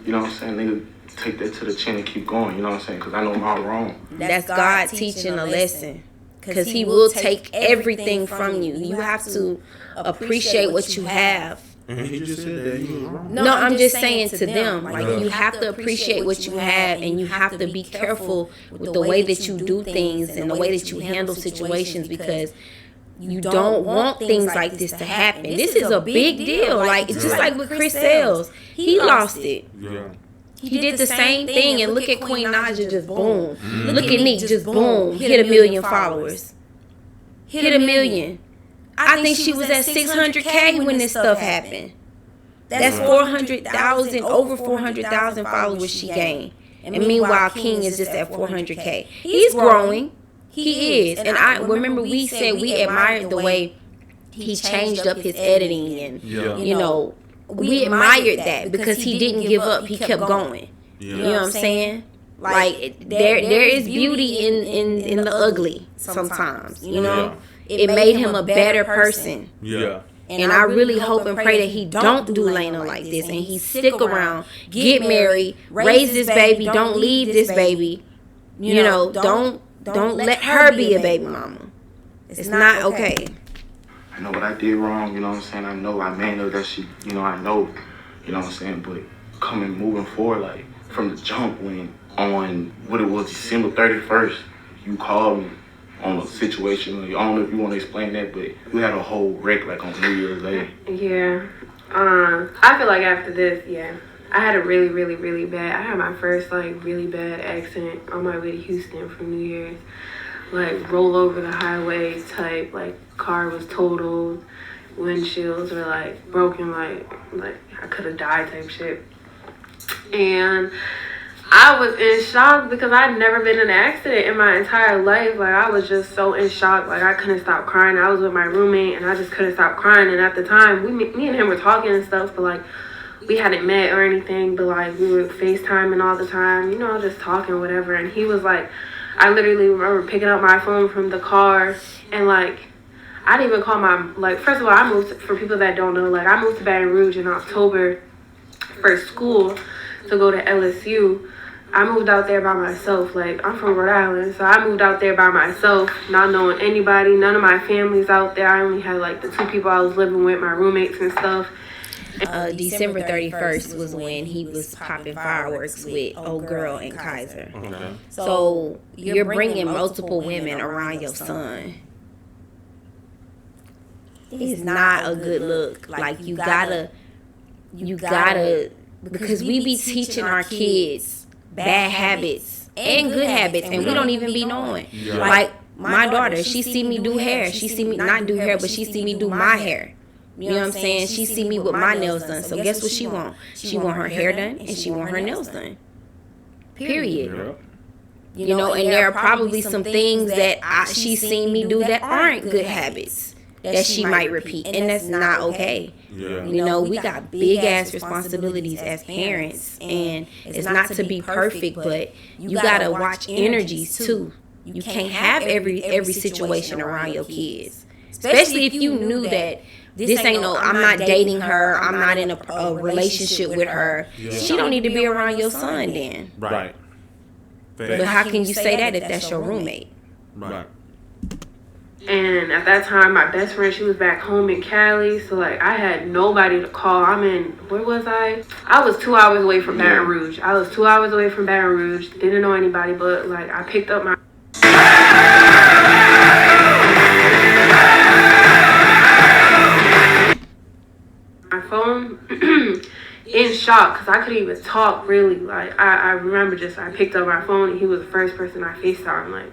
you know what I'm saying? Nigga, take that to the chin and keep going, you know what I'm saying? Cause I know I'm all wrong. That's God teaching a lesson. Because he will take everything from you. You have to appreciate what you have. And he just said that he was wrong. No, I'm just saying to them, like, you have to appreciate what you have, and you have to be careful with the way that you do things and the way that you handle situations, because you don't want things like this to happen. This is a big deal. Like, it's just like with Chris Sales. He lost it. Yeah. He did the same thing, and look at Queen Naja, just boom. Look at Nick, just boom. Hit 1 million followers. Hit 1 million. I think she was at 600K when this stuff happened. That's 400,000, over 400,000 followers she gained. And meanwhile, King is just at 400K. He's growing. He is. And I remember we said we admired the way he changed up his editing, and, you know, we admired that because he didn't give up. He kept going. You know what I'm saying? Like, there is beauty in the ugly sometimes, you know? It made him a better person. Yeah. And I really hope and pray that he don't do Lena like this, and he stick around, get married, raise this baby, don't leave this baby. You know, don't let her be a baby mama. It's not okay. I know what I did wrong, you know what I'm saying? I know I may know that she, you know, I know, you know what I'm saying? But moving forward, like, from the jump when on, what it was, December 31st, you called me on a situation. I don't know if you want to explain that, but we had a whole wreck, like, on New Year's Day. Yeah. I feel like after this, I had a really, really, really bad, I had my first, like, really bad accident on my way to Houston for New Year's. Like, roll over the highway type, like, car was totaled, windshields were, like, broken, like I could have died type shit. And I was in shock because I'd never been in an accident in my entire life. Like, I was just so in shock. Like, I couldn't stop crying. I was with my roommate, and I just couldn't stop crying. And at the time, me and him were talking and stuff, but, like, we hadn't met or anything, but, like, we were FaceTiming all the time, you know, just talking, whatever. And he was like, I literally remember picking up my phone from the car, and, like, I didn't even call my, like, first of all, I moved, for people that don't know, like, I moved to Baton Rouge in October for school to go to LSU. I moved out there by myself. Like, I'm from Rhode Island, so I moved out there by myself, not knowing anybody. None of my family's out there. I only had, like, the 2 people I was living with, my roommates and stuff. December 31st was when he was popping fireworks with old girl and Kaiser. Okay. So you're bringing multiple women around your son. It's not a good look. Like, you gotta, because we be teaching our kids bad habits and good habits, and we don't even be knowing. Like, my daughter, she see me do hair. She see me not do hair, but she see me do my hair. You know what I'm saying? She see me with my nails done. So guess what she want? She want her hair done, and she want her nails done. Period. Yep. You know, and there are probably some things that she's seen me do that aren't good habits that she might repeat, and that's not okay. Yeah. You know, we got big ass responsibilities as parents, and it's not to be perfect, but you gotta watch energies too. You can't have every situation around your kids, especially if you knew that this ain't no, I'm not dating her, I'm not in a relationship with her. Yeah. She don't need to be around your son then. Right. But how can you say that if that's your roommate? Right. And at that time, my best friend, she was back home in Cali. So, like, I had nobody to call. Where was I? I was 2 hours away from Baton Rouge. Didn't know anybody, but, like, I picked up my phone in shock because I couldn't even talk, really. Like, I remember I picked up my phone and he was the first person I FaceTimed. Like,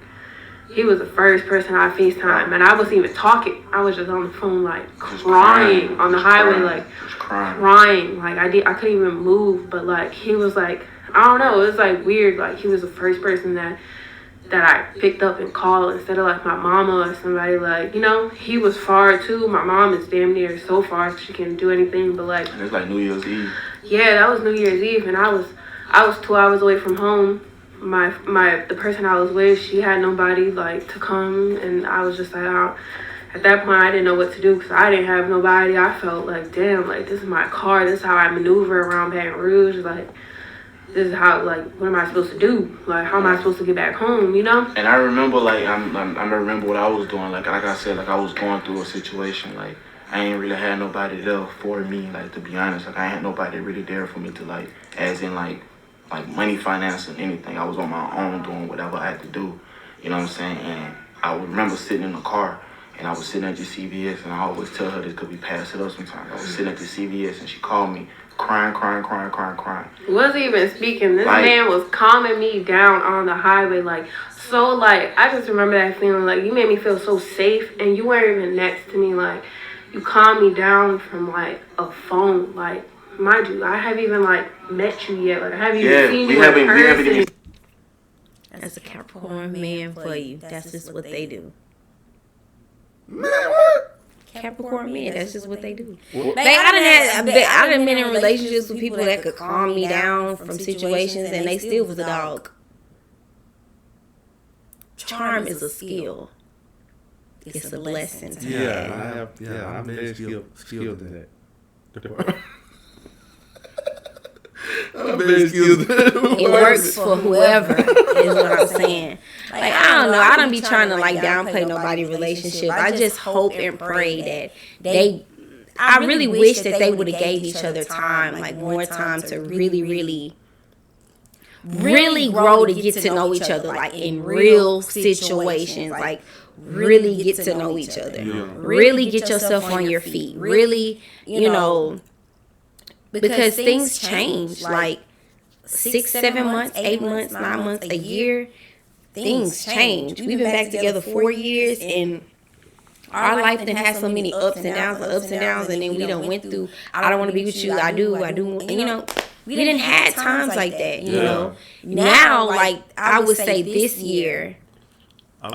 he was the first person I FaceTime, and I wasn't even talking. I was just on the phone, like, crying on the highway, like, crying. Like, I couldn't even move, but, like, he was, like, I don't know, it was, like, weird. Like, he was the first person that I picked up and called instead of, like, my mama or somebody. Like, you know, he was far, too. My mom is damn near so far she can't do anything, but, like... And it's like New Year's Eve. Yeah, that was New Year's Eve, and I was 2 hours away from home. The person I was with, she had nobody, like, to come, and I was just like, at that point, I didn't know what to do because I didn't have nobody. I felt like, damn, like, this is my car. This is how I maneuver around Baton Rouge. Like, this is how, like, what am I supposed to do? Like, how am I supposed to get back home, you know? And I remember, like, I remember what I was doing. Like I said, like, I was going through a situation. Like, I ain't really had nobody there for me, like, to be honest. Like, I had nobody really there for me to, like, as in, like money, finance, and anything. I was on my own doing whatever I had to do. You know what I'm saying? And I would remember sitting in the car, and I was sitting at the CVS, and I always tell her this because we pass it up sometimes. I was sitting at the CVS, and she called me, crying. Wasn't even speaking. This man was calming me down on the highway, like, so, like, I just remember that feeling, like, you made me feel so safe, and you weren't even next to me, like, you calmed me down from, like, a phone, like, mind you, I haven't even, like, met you yet, like, I haven't even seen you in person. That's a Capricorn man for you. That's just what they do. Man, what? Capricorn men, that's just what they do. I done been in relationships with people that could calm me down from situations, and they still was a dog. Charm is a skill. It's a blessing. I'm very skilled in that. I'm very skilled in that. It works for whoever, is what I'm saying. Like, I don't know. I don't be trying to, like, downplay nobody's relationship. I just hope and pray that I really wish that they would have gave each other time, like, more time to really grow to get to know each other, like, in real situations, like, really get to know each other. Yeah. Really get yourself on your feet. Really, you know, because things change. Like, 6, 7 months, 8 months, 9 months, a year, things change. We've been back together 4 years, and our life then has so many ups and downs, and then we done went through, I don't want to be with you, I do, and, you know, we didn't have times like that, you know. Now, like, I would say this year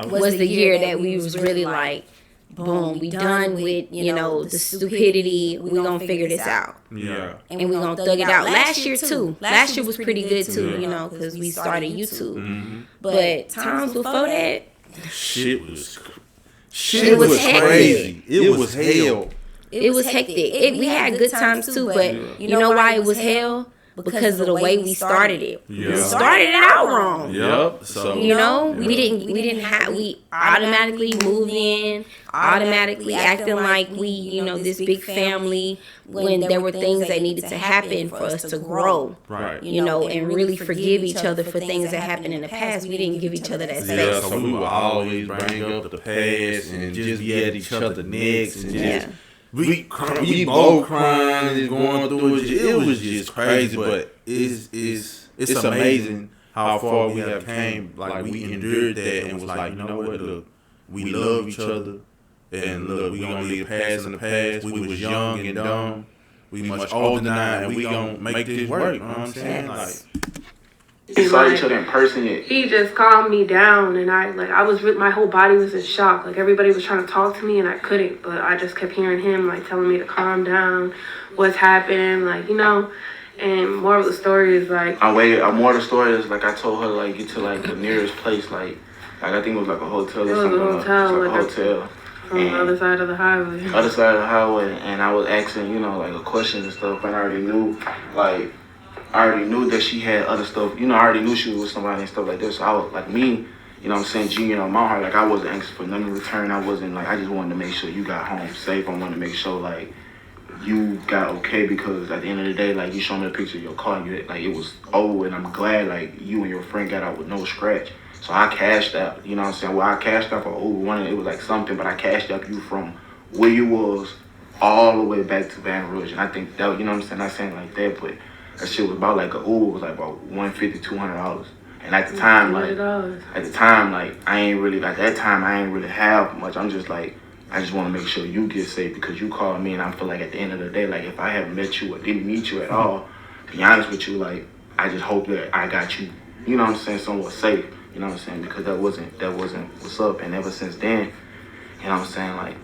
was the year that we was really like, boom, we done with, you know, the stupidity. We gonna figure this out. Yeah. And we gonna thug it out. Last year too. Last year was pretty good too, you know, because we started YouTube. Mm-hmm. But times before that, shit was crazy. It was hell. It was hectic. We had good times too, but you know why it was hell? Because of the way we started it. Yeah. We started it out wrong. Yep. So you know, we automatically moved in, automatically acting like we, you know, this big family, when there were things that needed to happen for us to grow. Right. You know, and really forgive each other for things that happened in the past. We didn't give each other that space. Yeah, so we would always bring up the past and just be at each other's necks and just we both crying and going through it. It was just crazy, but it's amazing how far we have came. Like, we endured that and was like, you know what, look, we love each other, and look, we gonna leave the past in the past. We was young and dumb. We much older now, and we gonna make this work. You know what I'm saying? Like, You saw each other in person yet? He just calmed me down, and my whole body was in shock. Like, everybody was trying to talk to me, and I couldn't, but I just kept hearing him, like, telling me to calm down, what's happening, like, you know. And more of the story is, like... more of the story is, like, I told her to, like, get to, like, the nearest place, like I think it was, like, a hotel or something. It was a hotel. Like a hotel. On the other side of the highway. Other side of the highway, and I was asking, you know, like, a question and stuff, and I already knew that she had other stuff. You know, I already knew she was with somebody and stuff like this. So I was, like, me, you know what I'm saying, Junior on my heart, like, I wasn't anxious for nothing in return. I wasn't, like, I just wanted to make sure you got home safe. I wanted to make sure, like, you got okay, because at the end of the day, like, you showed me a picture of your car, and it was over, and I'm glad, like, you and your friend got out with no scratch. So I cashed out, you know what I'm saying? Well, I cashed out for Uber One, it was like something, but I cashed out you from where you was all the way back to Baton Rouge. And I think that, you know what I'm saying? Not saying like that, but that shit was about like, a Uber was like about $150, $200. And at the time, I ain't really have much. I'm just like, I just want to make sure you get safe, because you called me, and I feel like at the end of the day, like, if I haven't met you or didn't meet you at all, to be honest with you, like, I just hope that I got you, you know what I'm saying, somewhat safe. You know what I'm saying? Because that wasn't what's up. And ever since then, you know what I'm saying? Like,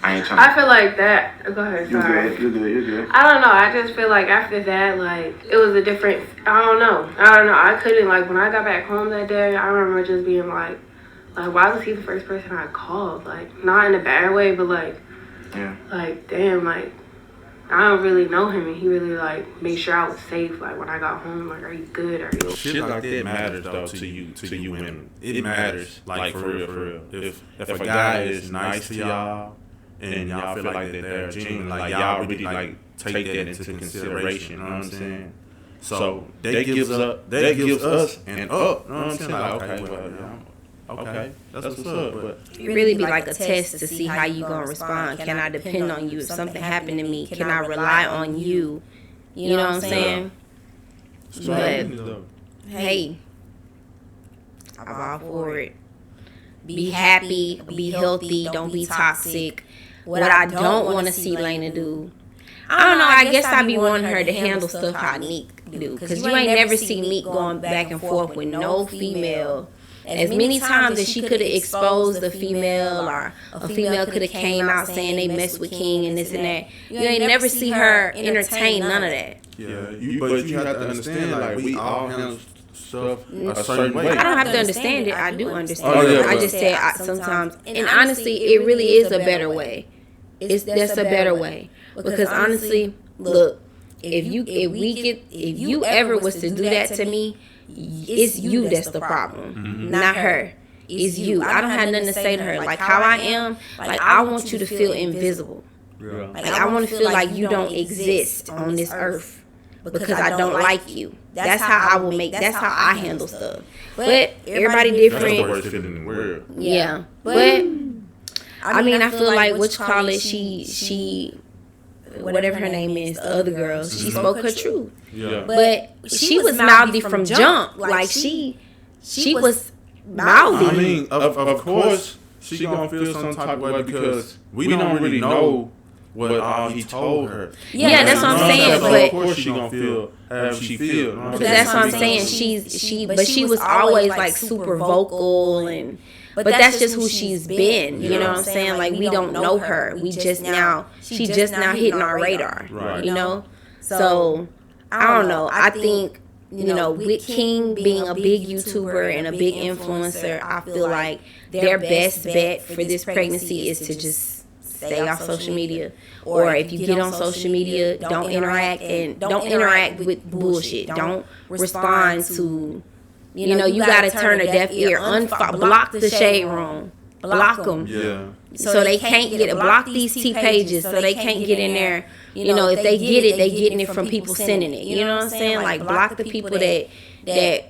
I ain't trying to... I feel like that... Go ahead, sorry. You're good. I don't know. I just feel like after that, like, it was a different... I don't know. I couldn't, like, when I got back home that day, I remember just being like, why was he the first person I called? Like, not in a bad way, but, like... Yeah. Like, damn, like... I don't really know him, and he really, like, made sure I was safe. Like, when I got home, like, are you good? Are you okay? Shit like that matters, though, to you women. It matters, like, for real. If a guy is nice to y'all, and y'all feel like that they're genuine, like, y'all really, like, take that into consideration, you know what I'm saying? So, that gives us an up, you know what I'm saying? Like, okay, well, yeah. Okay, that's what's up. But it really be like a test to see how you gonna respond. Can I depend on you if something happened to me? Can I rely on you? You know what I'm saying? But hey, I'm all for it. Be happy, be healthy, don't be toxic. What I don't want to see Lena do, I don't know. I guess I be wanting her to handle stuff how Neek do, because you ain't never see Neek going back and forth with no female. As many times as she could have exposed the female, or a female could have came out saying they mess with King and this and that, you ain't never see her entertain none of that. Yeah, but you have to understand, like, we all handle stuff a certain way. I don't have to understand it. I do understand it. I just said sometimes, and honestly, it really is a better way. That's a better way, because honestly, look, if you ever was to do that to me, it's you that's the problem, not her. It's you. I don't have nothing to say to her. Like, how I am, like, I want you to feel invisible. Like, I want to feel like you don't exist on this earth, because I don't like you. That's how that's how I handle stuff. But everybody different. That's the worst feeling in the world. Yeah. But I mean, I feel like she whatever her name is, the other girl, she spoke her truth. Yeah. But she was mouthy from jump. Like, she was mouthy. I mean, of course, she gonna feel some type of way, because we don't really know what all he told her. Yeah, that's what I'm saying. But But of course she gonna feel how she feel. but that's what I'm saying. She was always like super vocal, but that's just who she's been. You know what I'm saying? Like, we don't know her. She just now hitting our radar. Right. You know? So I don't know. I think, you know, with King being a big YouTuber and a big influencer, I feel like their best bet for this pregnancy is to just stay off social media. Or if you get on social media, don't interact with bullshit. Don't respond to, you know, you gotta turn a deaf ear. Block the shade room. Block them. Yeah. So they can't get it. Block these T pages so they can't get in there. You know, if they get it, they getting it from people sending it. You know what I'm saying? Like, block the people that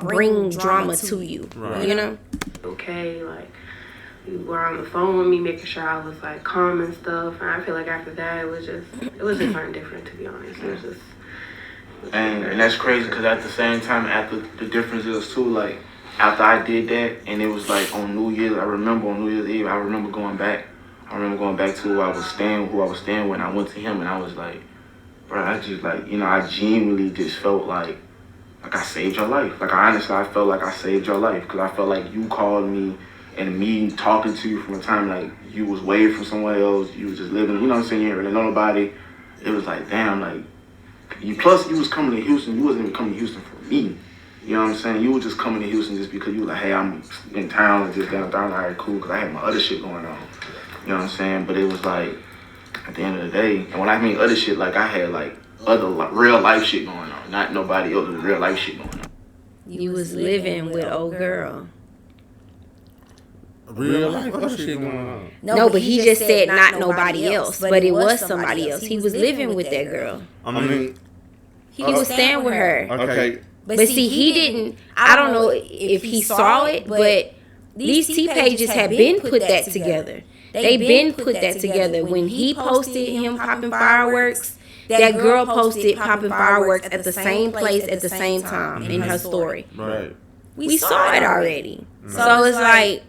bring drama to you. Right. You know? Okay, like, you were on the phone with me, making sure I was, like, calm and stuff. And I feel like after that, it was just something different, to be honest. It was just... And that's crazy, because at the same time, after the difference is, too, like, after I did that, and it was, like, on New Year's, I remember on New Year's Eve, I remember going back to who I was staying with, and I went to him, and I was like, bro, I just, like, you know, I genuinely just felt like like I saved your life. Like I felt like I saved your life because I felt like you called me and me talking to you from a time like you was away from somewhere else. You was just living, you know what I'm saying? You didn't really know nobody. It was like, damn, like you. Plus, you was coming to Houston. You wasn't even coming to Houston for me. You know what I'm saying? You were just coming to Houston just because you were like, hey, I'm in town and just downtown. All right, cool, because I had my other shit going on. You know what I'm saying? But it was like, at the end of the day, and when I mean other shit, like I had like other real life shit going on, not nobody else's real life shit going on. You was living with old girl. Real life other shit going on. No, but he just said not nobody else, but it was somebody else. He was living with that girl. I mean, He was staying with her. okay. But see, he didn't. I don't know if he saw it, but these T pages have been put that together. They been put that together. When he posted him popping fireworks, that girl posted popping fireworks at the same place at the same time in her story. Right. We saw it already. So it's like,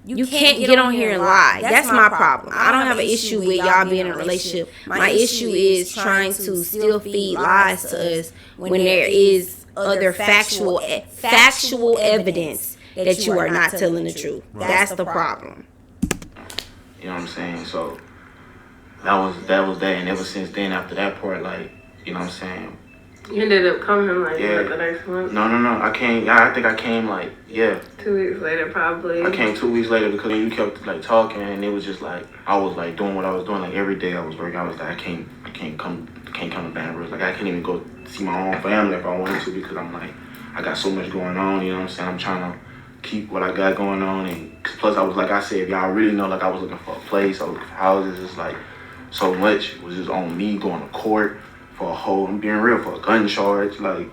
you can't get on here and lie. That's my problem. I don't have an issue with y'all being in a relationship. My issue is trying to still feed lies to us when there is other factual evidence that you are not telling the truth. That's the problem. You know what I'm saying? So that was that. And ever since then, after that part, like, you know what I'm saying? You ended up coming like the next month? No. I came, I think I came like, 2 weeks later, probably. I came 2 weeks later because you kept like talking and it was just like, I was like doing what I was doing. Like every day I was working. I was like, I can't come to Baton Rouge. Like I can't even go see my own family if I wanted to because I'm like, I got so much going on, you know what I'm saying? I'm trying to keep what I got going on. And plus I was, like I said, if y'all really know, like I was looking for a place, I was looking for houses. It's like so much was just on me going to court for a whole, I'm being real, for a gun charge, like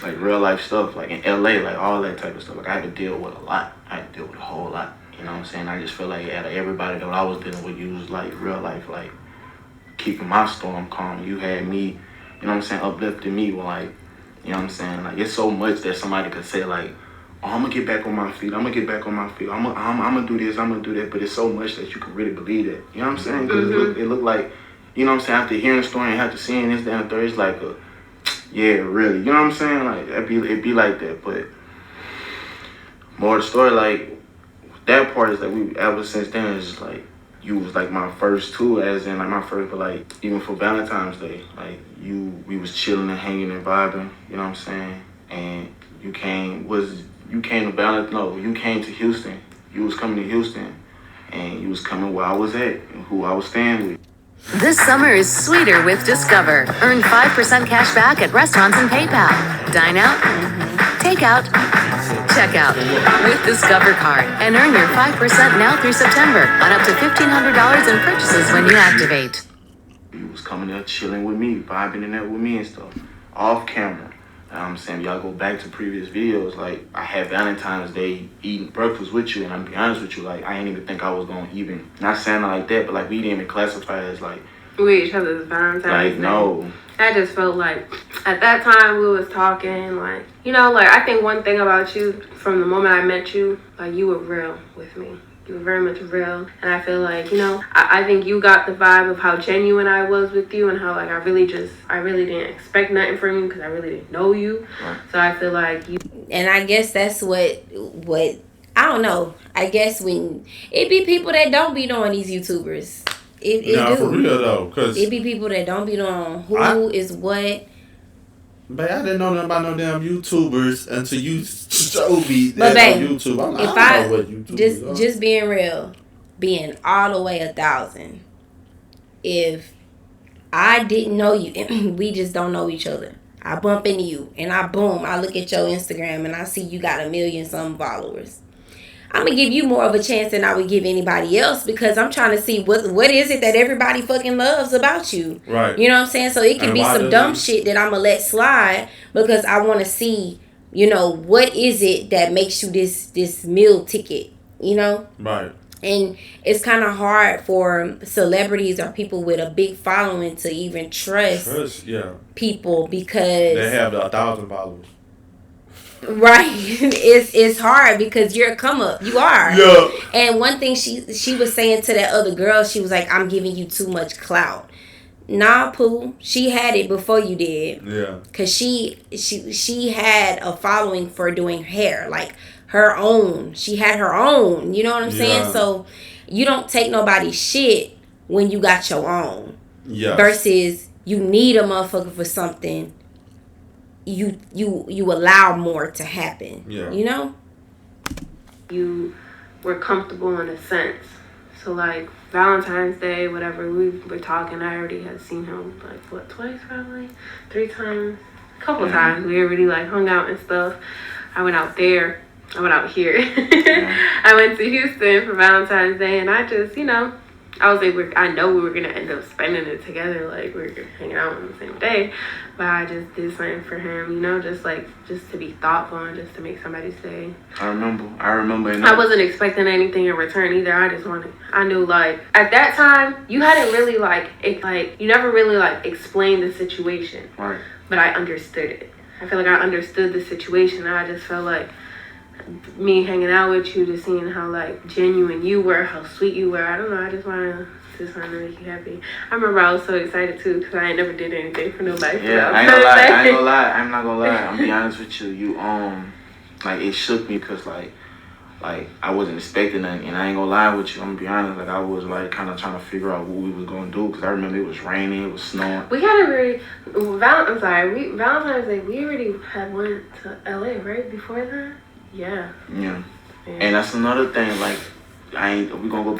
real life stuff, like in LA, like all that type of stuff. Like I had to deal with a lot. I had to deal with a whole lot. You know what I'm saying? I just feel like out of everybody that I was dealing with, you was like real life, like keeping my storm calm. You had me, you know what I'm saying, uplifting me with like, you know what I'm saying? Like it's so much that somebody could say like, oh, I'm gonna get back on my feet. I'm gonna do this, I'm gonna do that. But it's so much that you can really believe that. You know what I'm saying? Because it looked like, you know what I'm saying, after hearing the story and after seeing this, that, and the third, it's like yeah, really. You know what I'm saying? Like it'd be like that. But more of the story, like that part is like we ever since then it's just like you was like my first two, as in like my first, but like even for Valentine's Day, like we was chilling and hanging and vibing, you know what I'm saying? And you came to Houston. You was coming to Houston and you was coming where I was at and who I was staying with. This summer is sweeter with Discover. Earn 5% cash back at restaurants and PayPal. Dine out, take out, check out with Discover Card. And earn your 5% now through September on up to $1,500 in purchases when you activate. You was coming there chilling with me, vibing in there with me and stuff. Off camera. I'm saying, y'all go back to previous videos, like I had Valentine's Day eating breakfast with you, and I'm be honest with you, like I didn't even think I was gonna even, not saying it like that, but like we didn't even classify it as like with each other's Valentine's like Day. No. I just felt like at that time we was talking, like, you know, like I think one thing about you from the moment I met you, like you were real with me. You were very much real, and I feel like, you know, I think you got the vibe of how genuine I was with you and how like I really didn't expect nothing from you because I really didn't know you. Right. So I feel like you. And I guess that's what I don't know. I guess when it be people that don't be knowing these YouTubers. It do. For real though, cause it be people that don't be knowing who is what. But I didn't know nothing about no damn YouTubers until you showed me that on YouTube. I'm like, I don't know what YouTubers are. Just being real, being all the way 1,000. If I didn't know you, we just don't know each other. I bump into you, and I look at your Instagram, and I see you got 1 million some followers. I'm gonna give you more of a chance than I would give anybody else because I'm trying to see what is it that everybody fucking loves about you. Right. You know what I'm saying? So it can be some dumb shit that I'm gonna let slide because I want to see, you know, what is it that makes you this meal ticket, you know? Right. And it's kind of hard for celebrities or people with a big following to even trust people because they have 1,000 followers. Right. It's hard because you're a come up. You are. Yeah. And one thing she was saying to that other girl, she was like, I'm giving you too much clout. Nah, Pooh. She had it before you did. Yeah. Cause she had a following for doing hair, like her own. She had her own. You know what I'm saying? So you don't take nobody's shit when you got your own. Yeah. Versus you need a motherfucker for something. You allow more to happen. Yeah. You know? You were comfortable in a sense. So like Valentine's Day, whatever, we were talking. I already had seen him like what, twice probably? 3 times. A couple times. We already like hung out and stuff. I went out there. I went out here. I went to Houston for Valentine's Day, and I just, I was like, I know we were gonna end up spending it together, like we were hanging out on the same day, but I just did something for him, just to be thoughtful and just to make somebody stay. I remember. I wasn't expecting anything in return either. I knew like at that time you hadn't really you never really like explained the situation, right? But I understood it. I feel like I understood the situation. And I just felt like me hanging out with you, just seeing how like genuine you were, how sweet you were. I don't know. I just wanted to make you happy. I remember I was so excited too because I ain't never did anything for nobody. Yeah, I ain't gonna lie. I'm not gonna lie. I'm be honest with you. You like it shook me because like I wasn't expecting nothing, and I ain't gonna lie with you. I'm gonna be honest. Like I was like kind of trying to figure out what we was gonna do because I remember it was raining, it was snowing. We had Valentine's Day. We already had went to LA right before that. Yeah. And that's another thing. Like, we're gonna go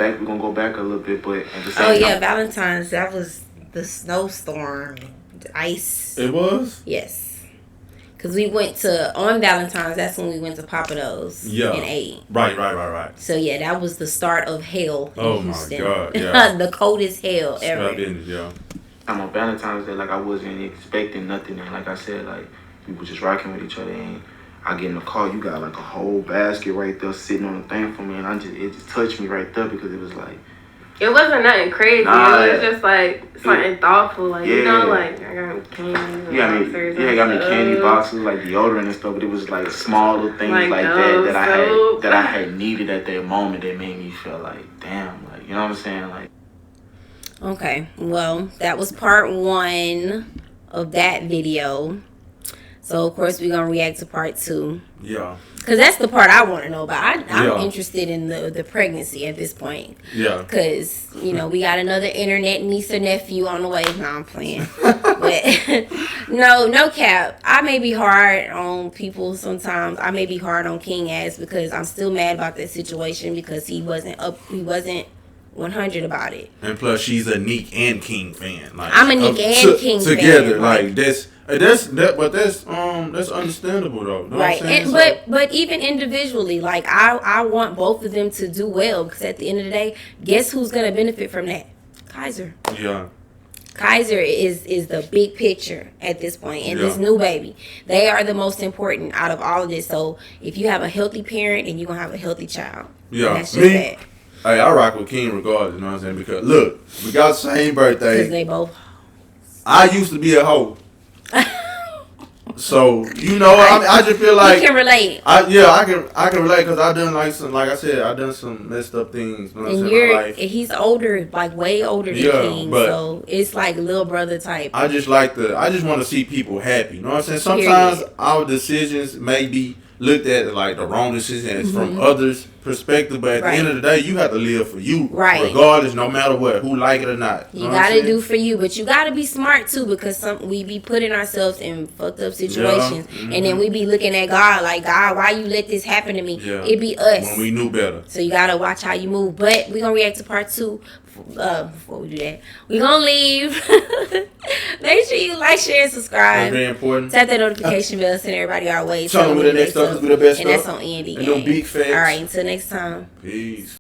back a little bit, but at the same time. Oh yeah, time, Valentine's. That was the snowstorm, the ice. It was. Yes, because we went on Valentine's. That's when we went to Papados. Yeah. And ate. Right. So yeah, that was the start of hell in Houston. My God! Yeah. The coldest hell ever. Yeah. I'm on Valentine's Day. Like I wasn't expecting nothing, and like I said, like we were just rocking with each other, and I get in the car, you got like a whole basket right there sitting on the thing for me, and it just touched me right there because it was like, it wasn't nothing crazy. It was just like something thoughtful, like like I got candy. Got me candy boxes, like deodorant and stuff. But it was like small little things like that I had needed at that moment that made me feel like, damn, like you know what I'm saying, like. Okay, well that was part 1 of that video. So, of course, we're going to react to part 2. Yeah. Because that's the part I want to know about. I'm interested in the pregnancy at this point. Yeah. Because, we got another internet niece or nephew on the way. No, I'm playing. But, no cap. I may be hard on people sometimes. I may be hard on King ass because I'm still mad about that situation because he wasn't 100 about it. And plus, she's a Nick and King fan. Like, I'm a Nick and King fan. Together, like that's understandable though. Know right, and but even individually, like I want both of them to do well because at the end of the day, guess who's gonna benefit from that? Kaiser. Yeah. Kaiser is the big picture at this point, and this new baby. They are the most important out of all of this. So if you have a healthy parent, and you're gonna have a healthy child. Yeah, that's just that. Hey, I rock with King regardless. You know what I'm saying? Because look, we got the same birthday. Because they both. I used to be a hoe. So I just feel like you can relate. I can relate because I done I done some messed up things. You know and life. He's older, like way older than King, so it's like little brother type. I just want to see people happy. You know what I'm saying? Sometimes our decisions may be looked at like the wrong decisions from others' perspective, but at the end of the day, you have to live for you, regardless, no matter what, who like it or not. You gotta do for you, but you gotta be smart too, because we be putting ourselves in fucked up situations, and then we be looking at God like, God, why you let this happen to me? It be us when we knew better. So you gotta watch how you move. But we gonna react to part 2. Before we do that, we gonna leave. Make sure you like, share, and subscribe. That's very important. Tap that notification bell, send everybody our way. Tell them what the next stuff is, the best and that's on Andy. And no big facts. All right, until next time. Peace.